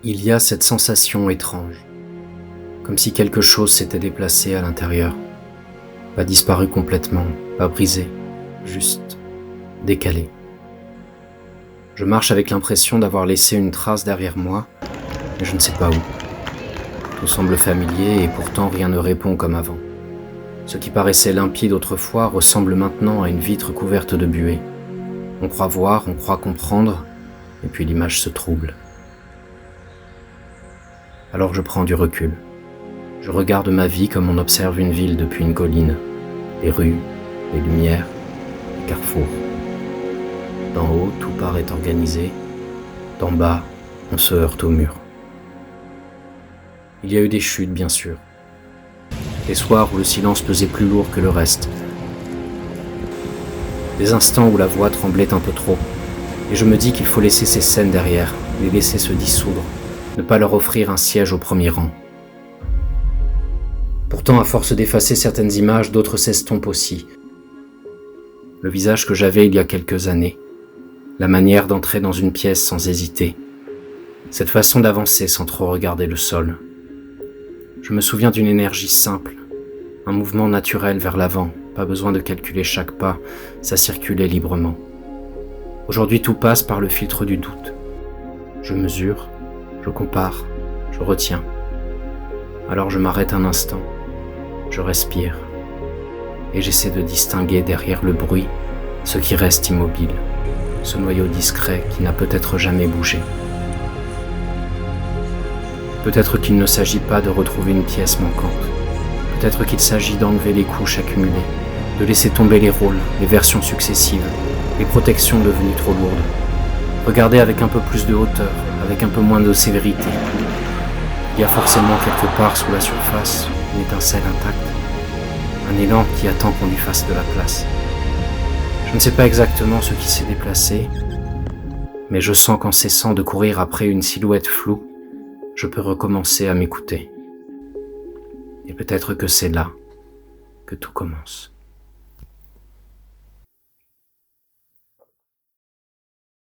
Il y a cette sensation étrange, comme si quelque chose s'était déplacé à l'intérieur, pas disparu complètement, pas brisé, juste décalé. Je marche avec l'impression d'avoir laissé une trace derrière moi, mais je ne sais pas où. Tout semble familier et pourtant rien ne répond comme avant. Ce qui paraissait limpide autrefois ressemble maintenant à une vitre couverte de buée. On croit voir, on croit comprendre, et puis l'image se trouble. Alors je prends du recul. Je regarde ma vie comme on observe une ville depuis une colline. Les rues, les lumières, les carrefours. D'en haut, tout paraît organisé. D'en bas, on se heurte au mur. Il y a eu des chutes, bien sûr. Des soirs où le silence pesait plus lourd que le reste. Des instants où la voix tremblait un peu trop. Et je me dis qu'il faut laisser ces scènes derrière, les laisser se dissoudre, ne pas leur offrir un siège au premier rang. Pourtant, à force d'effacer certaines images, d'autres s'estompent aussi. Le visage que j'avais il y a quelques années, la manière d'entrer dans une pièce sans hésiter, cette façon d'avancer sans trop regarder le sol. Je me souviens d'une énergie simple, un mouvement naturel vers l'avant, pas besoin de calculer chaque pas, ça circulait librement. Aujourd'hui, tout passe par le filtre du doute. Je mesure, je compare, je retiens. Alors je m'arrête un instant, je respire, et j'essaie de distinguer derrière le bruit ce qui reste immobile, ce noyau discret qui n'a peut-être jamais bougé. Peut-être qu'il ne s'agit pas de retrouver une pièce manquante. Peut-être qu'il s'agit d'enlever les couches accumulées, de laisser tomber les rôles, les versions successives, les protections devenues trop lourdes. Regarder avec un peu plus de hauteur, avec un peu moins de sévérité. Il y a forcément quelque part sous la surface une étincelle intacte, un élan qui attend qu'on lui fasse de la place. Je ne sais pas exactement ce qui s'est déplacé, mais je sens qu'en cessant de courir après une silhouette floue, je peux recommencer à m'écouter. Et peut-être que c'est là que tout commence.